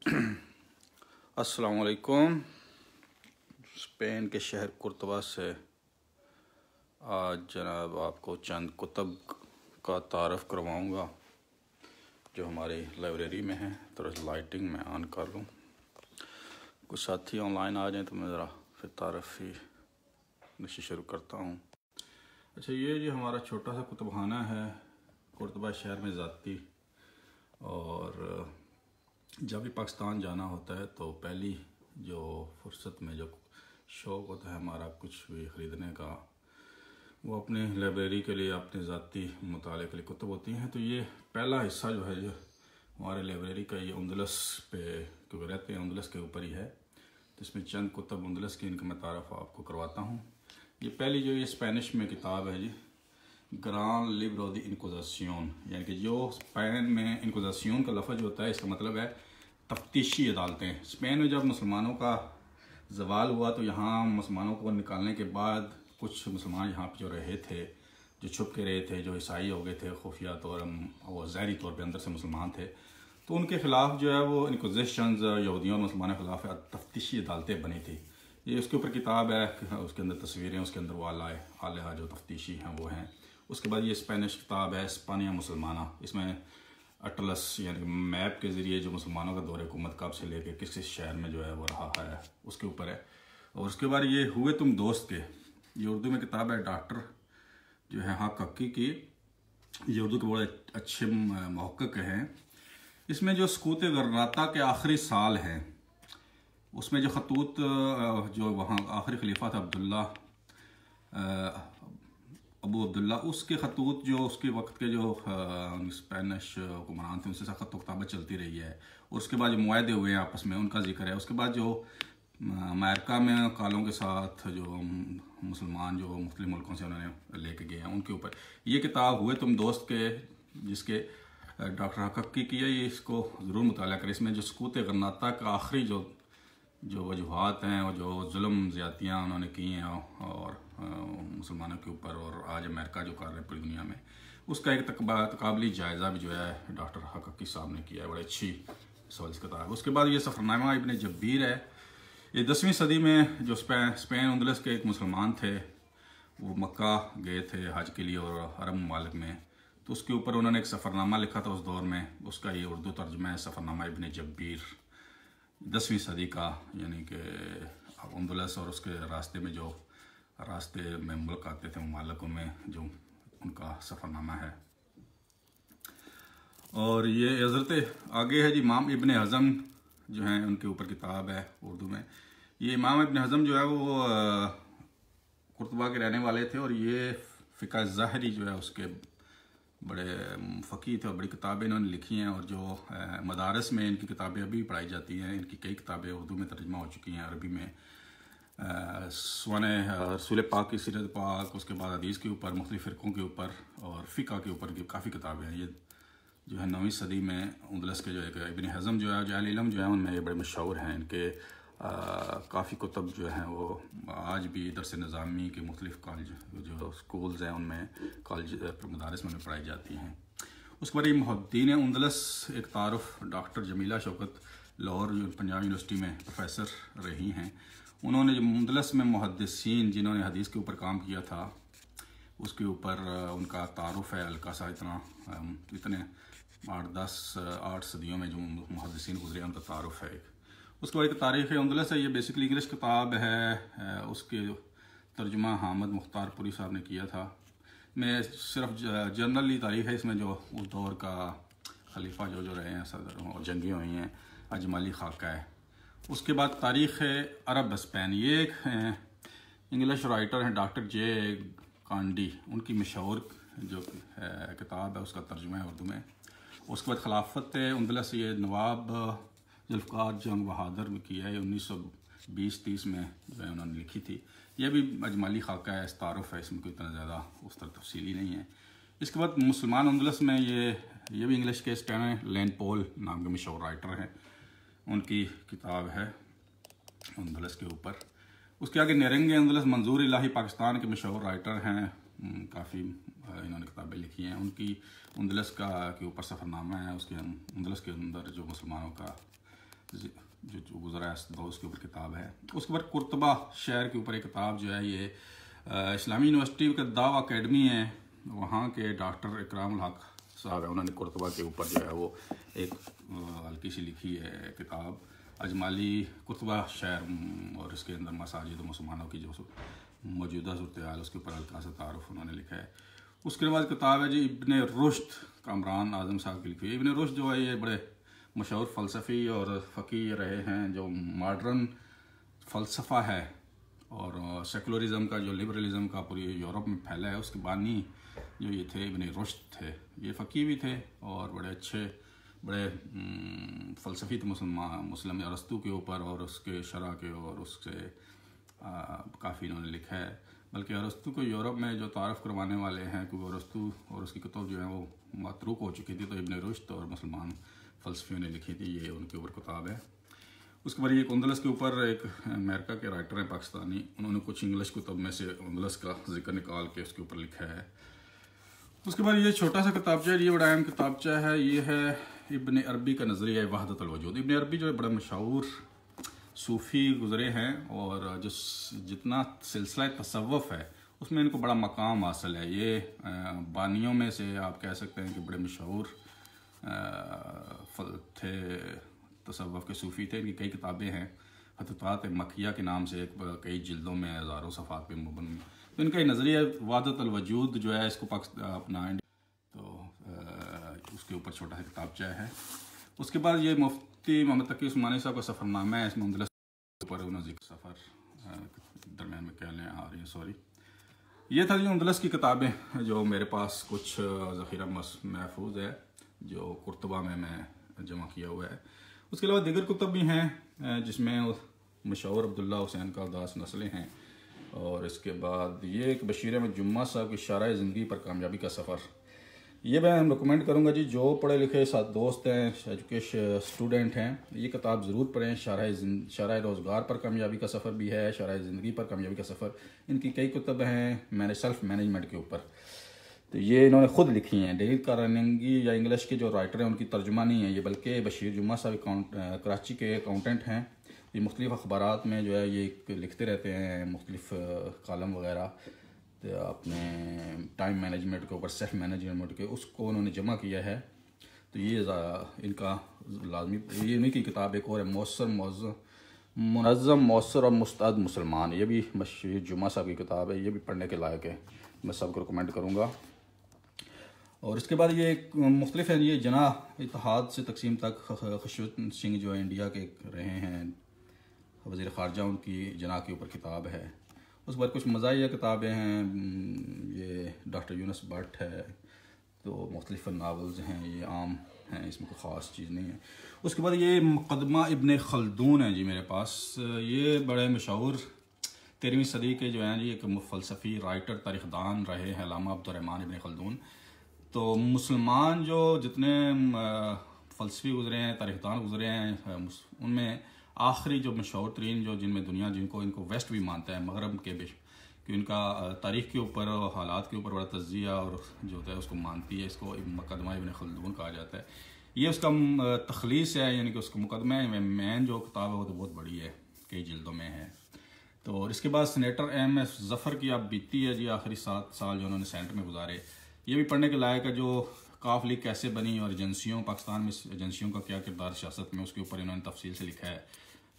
अस्सलाम वालेकुम। स्पेन के शहर कुर्तबा से आज जनाब आपको चंद कुतब का तारफ़ करवाऊँगा जो हमारी लाइब्रेरी में है। थोड़ा लाइटिंग में ऑन कर लूँ, कुछ साथी ऑनलाइन आ जाएं तो मैं ज़रा फिर तारफ़ ही नशी शुरू करता हूँ। अच्छा, ये जो हमारा छोटा सा कुतुबखाना है कुर्तबा शहर में ज़ाती, और जब भी पाकिस्तान जाना होता है तो पहली जो फुर्सत में जो शौक़ होता है हमारा कुछ भी ख़रीदने का, वो अपनी लाइब्रेरी के लिए, अपने ज़ाती मुताले के लिए कुतुब होती हैं। तो ये पहला हिस्सा जो है जो हमारे लाइब्रेरी का, ये उंदलस पे क्योंकि रहते हैं, उंदलस के ऊपर ही है, तो इसमें चंद कुतुब उंदलस की, इनका मैं तारफ़ आपको करवाता हूँ। ये पहली जो ये स्पेनिश में किताब है जी, ग्रान लिब्रो दी इनक्विज़िशन, यानी कि जो स्पेन में इनक्विज़िशन का लफ्ज़ होता है, इसका मतलब है तफ्तीशी अदालतें। स्पेन में जब मुसलमानों का ज़वाल हुआ तो यहाँ मुसलमानों को निकालने के बाद कुछ मुसलमान यहाँ पे जो रहे थे, जो छुप के रहे थे, जो ईसाई हो गए थे खुफिया तौर, वो ज़ाहिरी तौर पे अंदर से मुसलमान थे, तो उनके ख़िलाफ़ जो है वो इनक्विज़िशंस यहूदियों और मुसलमानों के ख़िलाफ़ तफ्तीशी अदालतें बनी थी। ये उसके ऊपर किताब है, उसके अंदर तस्वीरें, उसके अंदर वो आला जो तफ्तीशी हैं वो हैं। उसके बाद ये स्पेनिश किताब है स्पानिया मुसलमाना, इसमें अटलस यानी मैप के ज़रिए जो मुसलमानों का दौर हुकूमत कब से लेके किस किस शहर में जो है वो रहा है उसके ऊपर है। और उसके बाद ये हुए तुम दोस्त के, ये उर्दू में किताब है डॉक्टर जो है हक हक्की की, ये उर्दू के बड़े अच्छे मुहक्किक हैं। इसमें जो सकूत गर्राता के आखिरी साल हैं उसमें जो खतूत जो वहाँ आखिरी खलीफा था अबू अब्दुल्ला, उसके खतूत जो उसके वक्त के जो स्पेनिश हुक्मरान थे उनसे खत किताबत चलती रही है। और उसके बाद जो मुआहदे हुए हैं आपस में उनका जिक्र है। उसके बाद जो अमेरिका में कालों के साथ जो मुसलमान जो मुख्तलिफ मुल्कों से उन्होंने लेके गए हैं उनके ऊपर ये किताब हुए तुम दोस्त के, जिसके डॉक्टर हक्की की है, ये इसको ज़रूर मुताला करें। इसमें जो सकूत गर्राता का आखिरी जो वजूहात हैं और जो जुल्म ज़्यादतियाँ उन्होंने की हैं और मुसलमानों के ऊपर, और आज अमेरिका जो कर रहे हैं पूरी दुनिया में, उसका एक तकाबली जायज़ा भी जो है डॉक्टर हक्की साहब ने किया है। बड़ी अच्छी सवाल किताब है। उसके बाद ये सफ़रनामा इब्न जब्बीर है, ये 10वीं सदी में जो स्पेन उंदलस के एक मुसलमान थे, वो मक्का गए थे हज के लिए और अरब ममालिक में, तो उसके ऊपर उन्होंने एक सफ़रनामा लिखा था उस दौर में, उसका ये उर्दू तर्जुमा है सफ़रनामा इब्न जब्बीर 10वीं सदी का, यानी कि उंदलस और उसके रास्ते में मुल्क आते थे ममालिकों में, जो उनका सफ़रनामा है। और ये हज़रत आगे है जी इमाम इब्न हज़म जो हैं, उनके ऊपर किताब है उर्दू में। ये इमाम इब्न हज़म जो है वो कुर्तबा के रहने वाले थे, और ये फ़िक़्ह ज़ाहिरी जो है उसके बड़े फ़क़ीह थे और बड़ी किताबें इन्होंने लिखी हैं। और जो मदारस में इनकी किताबें अभी पढ़ाई जाती हैं, इनकी कई किताबें उर्दू में तर्जुमा हो चुकी हैं, अरबी में रसूल पाक की सीरत पाक, उसके बाद हदीस के ऊपर, मुख्तलिफ़ फ़िरक़ों के ऊपर और फ़िक़्ह के ऊपर की काफ़ी किताबें हैं। ये जो है 9वीं सदी में उंदलस के जो एक इब्न हज़म जो है जाहिल इल्म जो है उनमें ये बड़े मशहूर हैं। इनके काफ़ी कुतुब जो हैं वो आज भी दरस निज़ामी के मुख्तलिफ़ कॉलेज जो स्कूल्स हैं उनमें, कॉलेज मदारस में पढ़ाई जाती हैं। उसके बाद ये मुहद्दीन उंदलस एक तारुफ़ डॉक्टर जमीला शौकत लाहौर पंजाब यूनिवर्सिटी में प्रोफेसर रही हैं। उन्होंने जो उंदलस में मुहद्दिसीन जिन्होंने हदीस के ऊपर काम किया था उसके ऊपर उनका तारुफ़ है हल्का सा, इतने 8 सदियों में जो मुहद्दिसीन गुजरे उनका तारुफ़ है। उसके बाद एक तारीख़ उंदलस है, ये बेसिकली इंग्लिश किताब है, उसके तर्जुमा हामिद मुख्तारपुरी साहब ने किया था। मैं सिर्फ जनरली तारीख़ है, इसमें जो उस दौर का खलीफा जो रहे हैं सदर और जंगी हुई हैं, अजमली खाका है। उसके बाद तारीख़ अरब स्पेन, ये एक इंग्लिश राइटर हैं डॉक्टर जे कांडी, उनकी मशहूर जो किताब है उसका तर्जुमा है उर्दू में। उसके बाद खिलाफत उंदलस, ये नवाब जुल्फ़िकार जंग बहादुर की है, 1920-30 में जो है उन्होंने लिखी थी। यह भी अजमली खाका है, तारुफ़ है, इसमें कोई इतना ज़्यादा उस तरह तफसीली नहीं है। इसके बाद मुसलमान उंदलस में ये भी इंग्लिश के स्टैन लेन पॉल नाम के मशहूर राइटर हैं, उनकी किताब है उंदलस के ऊपर। उसके आगे निरंगे उंदलस मंजूर इलाही पाकिस्तान के मशहूर राइटर हैं, काफ़ी इन्होंने किताबें लिखी हैं। उनकी उंदलस के ऊपर सफ़रनामा है, उसके उंदलस के अंदर जो मुसलमानों का जो गुजरा है उसके ऊपर किताब है। उसके बाद कुर्तबा शहर के ऊपर एक किताब जो है, ये इस्लामी यूनिवर्सिटी का दावा अकेडमी है, वहाँ के डॉक्टर इकरामुल हक साहब है, उन्होंने कुर्तबा के ऊपर जो है वो एक हल्की सी लिखी है किताब, अजमाली कुर्तबा शहर और इसके अंदर मसाजिद मुसलमानों की जो मौजूदा सूरत हाल उसके ऊपर हल्का सा तारुफ उन्होंने लिखा है। उसके बाद किताब है जी इब्ने रुश्द, कामरान आज़म साहब की लिखी है। इब्ने रुश्द जो है ये बड़े मशहूर फ़लसफ़ी और फ़कीह रहे हैं, जो मॉडर्न फ़लसफ़ा है और सेकुलरिज़म का, जो लिबरलिज़म का पूरी यूरोप में फैला है, उसके बानी जो ये थे इब्ने रुश्द थे। ये फ़कीह भी थे और बड़े अच्छे बड़े फ़लसफ़ी थे मुस्लिम अरस्तू के ऊपर और उसके शरह के, और उससे काफ़ी इन्होंने लिखा है। बल्कि अरस्तू को यूरोप में जो तारफ़ करवाने वाले हैं, क्योंकि अरस्तू और उसकी किताब जो है वो मतरूक हो चुकी थी, तो इब्ने रुश्द और मुसलमान फ़लसफ़ियों ने लिखी थी, ये उनके ऊपर किताब है। उसके बाद ये उंदलस के ऊपर एक अमेरिका के राइटर हैं पाकिस्तानी, उन्होंने कुछ इंग्लिश किताब में से उंदलस का जिक्र निकाल के उसके ऊपर लिखा है। उसके बाद ये छोटा सा किताबचा है, ये बड़ा अहम किताबचा है, ये है इब्ने अरबी का नज़रिया वहदतुल वजूद। इब्ने अरबी जो है बड़ा मशहूर सूफ़ी गुज़रे हैं और जो जितना सिलसिला तसव्वुफ़ है उसमें इनको बड़ा मकाम हासिल है। ये बानियों में से आप कह सकते हैं कि बड़े मशहूर थे, तसव्वुफ़ के सूफ़ी थे। इनकी कई किताबें हैं, फ़तवात मक्किया के नाम से कई जिल्दों में हज़ारों सफ़ात पे मुबन्न। तो इनका नज़रिया वहदतुल वजूद जो है इसको अपना तो उसके ऊपर छोटा सा किताबचा है। उसके बाद ये मुफ्ती मोहम्मद तकी उस्मानी साहब का सफ़रनामा है, इसमें उंदलस के ऊपर उन्होंने सफ़र दरमियान में क्या लें आ रही हैं सॉरी। ये था जी उंदलस की किताबें जो मेरे पास कुछ ज़ख़ीरा महफूज है जो कुर्तबा में मैं जमा किया हुआ है। उसके अलावा दीगर कुतब भी हैं जिसमें मशहूर अब्दुल्ला हुसैन का उदास नस्लें हैं, और इसके बाद ये एक बशीर अहमद जुम्मा साहब की शारा ज़िंदगी पर कामयाबी का सफ़र, ये मैं रिकमेंड करूँगा जी, जो पढ़े लिखे साथ दोस्त हैं, एजुकेशन स्टूडेंट हैं, ये किताब ज़रूर पढ़ें। शारा रोज़गार पर कामयाबी का सफ़र भी है, शारा ज़िंदगी पर कामयाबी का सफ़र, इनकी कई कुतब हैं मैंने सेल्फ़ मैनेजमेंट के ऊपर, तो ये इन्होंने ख़ुद लिखी हैं। डेविड कारनेगी या इंग्लिश के जो राइटर हैं उनकी तर्जुमा नहीं है ये, बल्कि बशीर जुम्मा साहब कराची के अकाउंटेंट हैं। ये मुख्तलिफ़ अखबारात में जो है ये लिखते रहते हैं, मुख्तलिफ़ कालम वगैरह, तो अपने टाइम मैनेजमेंट के ऊपर, सेल्फ मैनेजमेंट के, उसको उन्होंने जमा किया है। तो ये इनका लाजमी, ये इन्हीं की किताब एक और है मुनज़्ज़म मौसर और मुस्तअद मुसलमान, ये भी बशीर जुम्मा साहब की किताब है, ये भी पढ़ने के लायक है, मैं सबको रिकमेंड करूँगा। और इसके बाद ये मुख्तलिफ है, ये जना इत्तेहाद से तकसीम तक खुशवंत सिंह जो इंडिया के रहे हैं वज़ीर ख़ारजा, उनकी जना के ऊपर किताब है। उसके बाद कुछ मज़ाहिया किताबें हैं, ये डॉक्टर यूनुस भट्ट है, तो मुख्तलिफ नावल्स हैं, ये आम हैं, इसमें कोई ख़ास चीज़ नहीं है। उसके बाद ये मुक़दमा इब्ने खल्दून है जी मेरे पास, ये बड़े मशहूर 13वीं सदी के जो हैं जी एक फ़लसफ़ी राइटर तारीख़दान रहे हैं अल्लामा अब्दुर्रहमान इब्ने खल्दून। तो मुसलमान जो जितने फ़लसफ़ी गुज़रे हैं, तारीख़दान गुज़रे हैं, उनमें आखिरी जो मशहूर तरीन जो जिनमें दुनिया जिनको इनको वेस्ट भी मानता है, मगरब के भी, कि उनका तारीख़ के ऊपर और हालात के ऊपर बड़ा तज़िया और जो होता है उसको मानती है, इसको मुक़दमा इब्ने खल्दून कहा जाता है। ये उसका तख़लीस है, यानी कि उसका मुक़दमा मेन जो किताब है वो तो बहुत बड़ी है, कई जिल्दों में है। तो और इसके बाद सेनेटर एम.एस. ज़फ़र की आप बीती है जी, आखिरी 7 साल जो उन्होंने सेनेट में गुजारे, ये भी पढ़ने के लायक है। जो काफ लीग कैसे बनी और एजेंसियों, पाकिस्तान में एजेंसियों का क्या किरदार सियासत में, उसके ऊपर इन्होंने तफसील से लिखा है।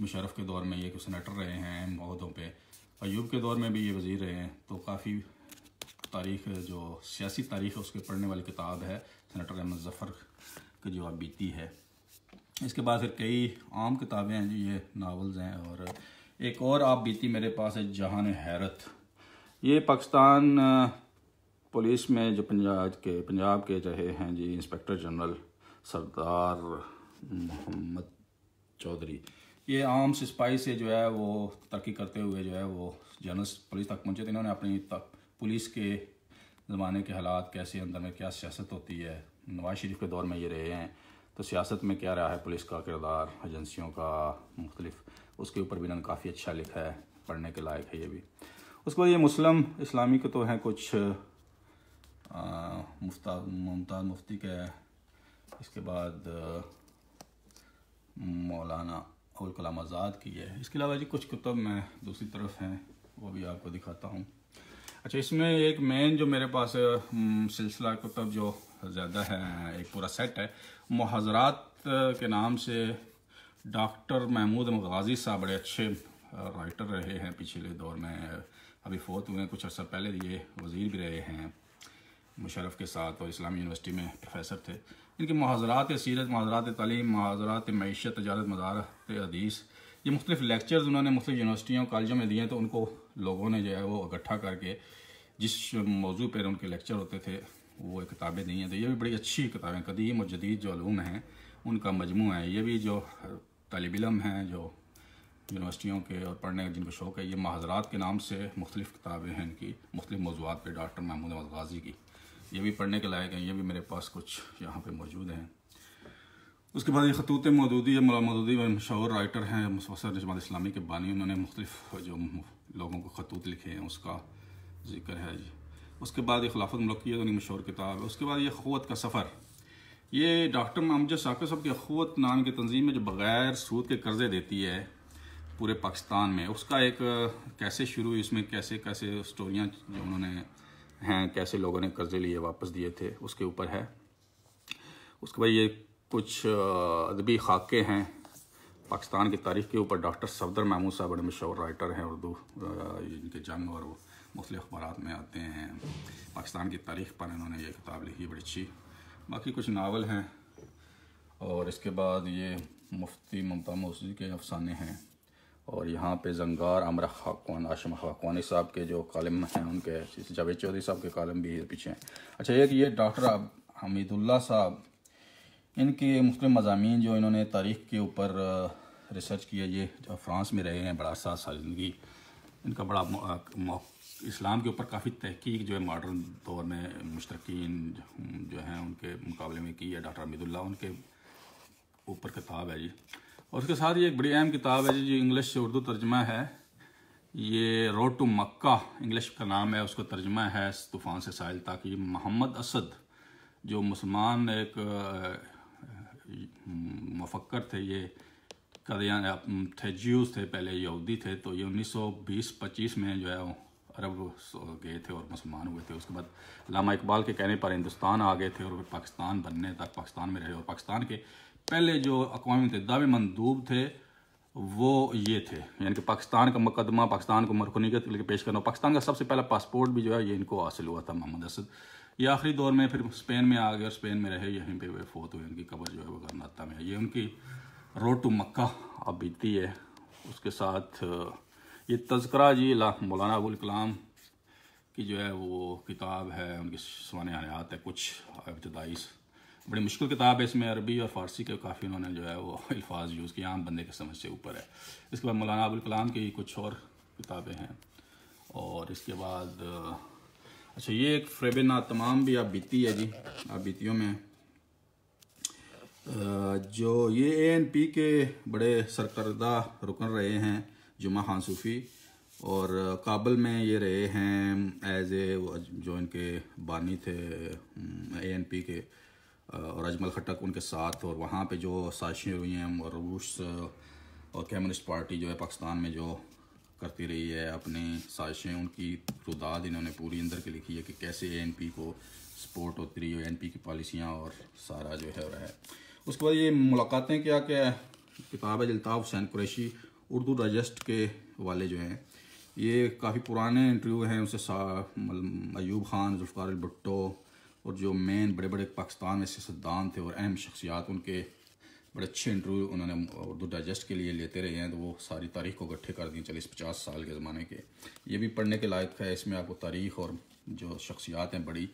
मुशर्रफ के दौर में ये सेनेटर रहे हैं अहम ओहदों पे, अयूब के दौर में भी ये वज़ीर रहे हैं, तो काफ़ी तारीख़ जो सियासी तारीख़ है उसके पढ़ने वाली किताब है सेनेटर अहमद ज़फ़र की जो आप बीती है। इसके बाद फिर कई आम किताबें हैं जी, ये नावल्स हैं, और एक और आप बीती मेरे पास है जहान हैरत। ये पाकिस्तान पुलिस में जो पंजाब के रहे हैं जी इंस्पेक्टर जनरल सरदार मोहम्मद चौधरी, ये आम सिपाही से जो है वो तरक्की करते हुए जो है वो जनरल पुलिस तक पहुँचे। तो इन्होंने अपनी पुलिस के ज़माने के हालात कैसे, अंदर में क्या सियासत होती है, नवाज शरीफ के दौर में ये रहे हैं, तो सियासत में क्या रहा है पुलिस का किरदार, एजेंसियों का मुख्तलिफ, उसके ऊपर भी इन्होंने काफ़ी अच्छा लिखा है, पढ़ने के लायक है ये भी। उसके बाद ये मुस्लिम इस्लामी के तो हैं कुछ, मुमताज़ मुफ्ती का है, इसके बाद मौलाना अबुल कलाम आज़ाद की है। इसके अलावा जी कुछ कुतुब मैं दूसरी तरफ हैं, वो भी आपको दिखाता हूँ। अच्छा, इसमें एक मेन जो मेरे पास सिलसिला कुतुब जो ज़्यादा है, एक पूरा सेट है, मुहाज़रात के नाम से डॉक्टर महमूद गाजी साहब बड़े अच्छे राइटर रहे हैं पिछले दौर में, अभी फोत हुए हैं, कुछ अर्सा पहले ये वज़ीर भी रहे हैं मुशर्रफ के साथ और इस्लामी यूनिवर्सिटी में प्रोफेसर थे। इनके मुहाज़रात सीरत, मुहाज़रात तालीम, मुहाज़रात मईशत, तजारत, मदारत हदीस, ये मुख्तलिफ़ लेक्चर्स उन्होंने मुख्तलिफ़ यूनिवर्सिटियों कॉलेजों में दिए, तो उनको लोगों ने जो है वो इकट्ठा करके जिस मौजू पर उनके लेक्चर होते थे वो किताबें दी हैं। तो ये भी बड़ी अच्छी किताबें, कदीम और जदीद जो उलूम हैं उनका मजमू है। ये भी जो तालिब इल्म हैं जो यूनिवर्सिटियों के और पढ़ने का जिनको शौक़ है, ये मुहाज़रात के नाम से मुख्तलिफ़ किताबें हैं इनकी, मुख्तलिफ़ मौज़ूआत पे डॉक्टर महमूद अहमद गाजी की, ये भी पढ़ने के लायक हैं। ये भी मेरे पास कुछ यहाँ पे मौजूद हैं। उसके बाद ये खतूत मौदूदी है, मौलाना मौदूदी मशहूर राइटर हैं, मुसव्वर जमात इस्लामी के बानी, उन्होंने मुख्तलिफ़ जो लोगों को खतूत लिखे हैं उसका जिक्र है जी। उसके बाद ये खिलाफत मुल्कियत उनकी मशहूर किताब है। उसके बाद ये अख़ुवत का सफ़र, ये डॉक्टर अमजद साकिब साहब की अख़ुवत नाम की तंजीम है जो बग़ैर सूद के कर्ज़े देती है पूरे पाकिस्तान में। उसका एक कैसे शुरू हुई, इसमें कैसे कैसे स्टोरियाँ जो उन्होंने हैं, कैसे लोगों ने कर्ज़े लिए वापस दिए थे, उसके ऊपर है। उसके बाद ये कुछ अदबी खाके हैं पाकिस्तान की तारीख़ के ऊपर। डॉक्टर सफदर महमूद साहब बड़े मशहूर राइटर हैं, उर्दू इनके जंग और मुख्तलिफ़ अखबारात में आते हैं। पाकिस्तान की तारीख़ पर इन्होंने ये किताब लिखी है, बड़ी अच्छी। बाकी कुछ नावल हैं। और इसके बाद ये मुफ्ती ममता मौसूदी के अफसाने हैं। और यहाँ पे जंगार अमर खाकवान, आशम खाकवानी साहब के जो कालम हैं उनके, जावेद चौधरी साहब के कालम भी पीछे हैं। अच्छा, एक ये डॉक्टर हमीदुल्ला साहब, इनके मुख्तलिफ़ मज़ामीन जो इन्होंने तारीख़ के ऊपर रिसर्च किया, ये जो फ्रांस में रहे हैं बड़ा साल ज़िंदगी, इनका बड़ा इस्लाम के ऊपर काफ़ी तहकीक जो है मॉडर्न दौर में मुश्तरकीन जो हैं उनके मुकाबले में की है डॉक्टर हमीदुल्ला, उनके ऊपर किताब है जी। और उसके साथ ये एक बड़ी अहम किताब है जी, जो इंग्लिश से उर्दू तर्जमा है। ये रोड टू मक्का इंग्लिश का नाम है, उसका तर्जमा है तूफ़ान से साहिल तक। ये मोहम्मद असद जो मुसलमान एक मुफक्कर थे, ये कदियान थे, ज्यूज़ थे, पहले यहूदी थे। तो ये 1920-25 में जो है वो अरब गए थे और मुसलमान हुए थे। उसके बाद अल्लामा इकबाल के कहने पर हिंदुस्तान आ गए थे और पाकिस्तान बनने तक पाकिस्तान में रहे। और पाकिस्तान के पहले जो अक़वाम मुत्तहिदा में मंदूब थे वो ये थे, यानी कि पाकिस्तान का मुकदमा, पाकिस्तान को मरकूनियत के लिए पेश करना। पाकिस्तान का सबसे पहला पासपोर्ट भी जो है ये इनको हासिल हुआ था, मोहम्मद असद। ये आखिरी दौर में फिर स्पेन में आ गए और स्पेन में रहे, यहीं पे वे फोत हुए। उनकी कब्र जो है वो गरनाता में है। ये उनकी रोड टू मक्का अब बीती है। उसके साथ ये तज़किरा जी मौलाना अबुल कलाम की जो है वो किताब है, उनकी सवाने हयात है, कुछ इब्तिदाई, बड़ी मुश्किल किताब है। इसमें अरबी और फ़ारसी के काफ़ी उन्होंने जो है वो अल्फाज यूज़ किए, आम बंदे के समझ से ऊपर है। इसके बाद मौलाना अबुल कलाम की कुछ और किताबें हैं। और इसके बाद अच्छा, ये एक फ़रेब नातमाम भी आप बीती है जी। आप बीतियों में जो ये ANP के बड़े सरकर्दा रुकन रहे हैं जुमा खान सूफ़ी, और काबल में ये रहे हैं एज ए जो इनके बानी थे ANP के, और अजमल खटक उनके साथ। और वहाँ पे जो साजिशें हुई हैं और रूस और कम्युनिस्ट पार्टी जो है पाकिस्तान में जो करती रही है अपनी साजिशें, उनकी रुदाद इन्होंने पूरी अंदर के लिखी है कि कैसे ANP को सपोर्ट होती रही है, ANP की पॉलिसियाँ और सारा जो है रहा है। उसके बाद ये मुलाकातें क्या क्या किताब है अल्ताफ़ हुसैन कुरैशी, उर्दू डाइजेस्ट के वाले जो हैं, ये काफ़ी पुराने इंटरव्यू हैं उनसे, अयूब खान, जुल्फ़िकार भुट्टो और जो मेन बड़े बड़े पाकिस्तान में सियासतदान थे और अहम शख्सियात, उनके बड़े अच्छे इंटरव्यू उन्होंने उर्दू डाइजेस्ट के लिए लेते रहे हैं। तो वो सारी तारीख़ को इकट्ठे कर दी 40-50 साल के ज़माने के। ये भी पढ़ने के लायक है। इसमें आपको तारीख़ और जो शख्सियात हैं बड़ी,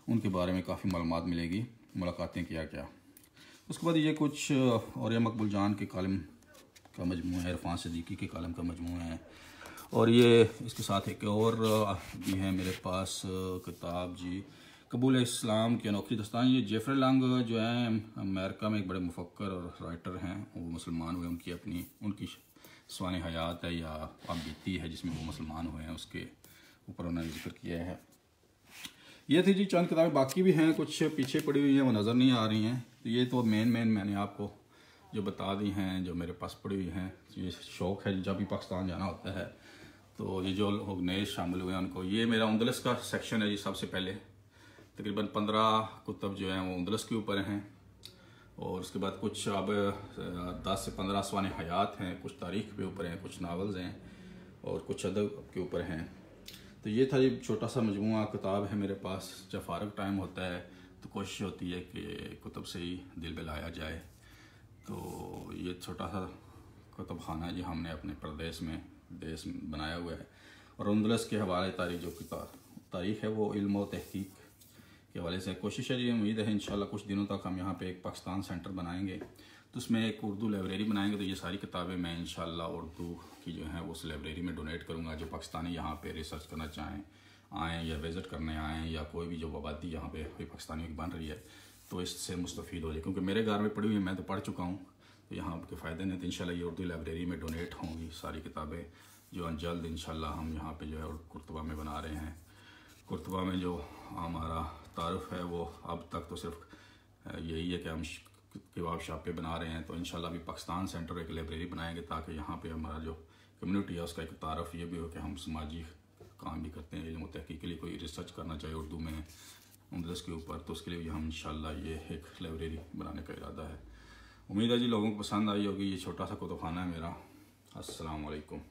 उनके बारे में काफ़ी मालूमात मिलेगी, मुलाकातें क्या क्या। उसके बाद ये कुछ और ये मकबूल जान के कालम का मजमू है, इरफान सिद्दीकी के कालम का मजमू है। और ये इसके साथ एक और भी है मेरे पास किताब जी, कबूल इस्लाम की अनोखी दास्तान। ये जेफरी लंग जो है अमेरिका में एक बड़े मुफक्कर और राइटर हैं, वो मुसलमान हुए, उनकी सवाने हयात है या अब बीती है जिसमें वो मुसलमान हुए हैं, उसके ऊपर उन्होंने जिक्र किया है। ये थी जी चंद किताबें, बाकी भी हैं कुछ पीछे पड़ी हुई हैं, वो नज़र नहीं आ रही हैं। तो ये तो मेन मैंने आपको जो बता दी हैं, जो मेरे पास पड़ी हुई हैं। ये शौक़ है, जब भी पाकिस्तान जाना होता है तो ये जो लोग नए शामिल हुए हैं उनको, ये मेरा उंदलस का सेक्शन है जी। सबसे पहले तकरीबन 15 कुतब जो हैं वो उंदलस के ऊपर हैं, और उसके बाद कुछ अब 10 से 15 सवाने हयात हैं, कुछ तारीख़ के ऊपर हैं, कुछ नावल्स हैं और कुछ अदब के ऊपर हैं। तो ये था ये छोटा सा मजमूआ किताब है मेरे पास। जब फ़ारग टाइम होता है तो कोशिश होती है कि कुतब से ही दिल बहलाया जाए। तो ये छोटा सा कुतब खाना जी हमने अपने प्रदेश में देश में बनाया हुआ है। और उंदलस के हवाले तारीख जो तारीख़ है वो इल्म व तहकीक के हवाले से कोशिश है जी। उम्मीद है इंशाल्लाह कुछ दिनों तक हम यहाँ पे एक पाकिस्तान सेंटर बनाएंगे, तो उसमें एक उर्दू लाइब्रेरी बनाएंगे। तो ये सारी किताबें मैं इंशाल्लाह उर्दू की जो है उस लाइब्रेरी में डोनेट करूँगा। जो पाकिस्तानी यहाँ पे रिसर्च करना चाहें, आएँ या विज़िट करने आएँ, या कोई भी जो आबादी यहाँ पे कोई पाकिस्तानियों की बन रही है तो इससे मुस्तफ़ीद हो जाए। क्योंकि मेरे घर में पढ़ी हुई है, मैं तो पढ़ चुका हूँ, तो यहाँ के फ़ायदे नहीं। तो इंशाल्लाह ये उर्दू लाइब्रेरी में डोनेट होंगी सारी किताबें, जो जल्द इंशाल्लाह हम यहाँ पे जो है कुर्तबा में बना रहे हैं। कुर्तबा में जो हमारा तारुफ है वो अब तक तो सिर्फ यही है कि हम किताब शॉपें बना रहे हैं। तो इंशाल्लाह भी पाकिस्तान सेंटर एक लाइब्रेरी बनाएंगे, ताकि यहाँ पे हमारा जो कम्युनिटी है उसका एक तारुफ ये भी हो कि हम समाजी काम भी करते हैं। इल्म तहकीक के लिए कोई रिसर्च करना चाहिए उर्दू में उंदलस के ऊपर, तो उसके लिए भी हम इंशाल्लाह ये एक लाइब्रेरी बनाने का इरादा है। उम्मीद है जी लोगों को पसंद आई होगी। ये छोटा सा कुतुबखाना है मेरा। अस्सलाम वालेकुम।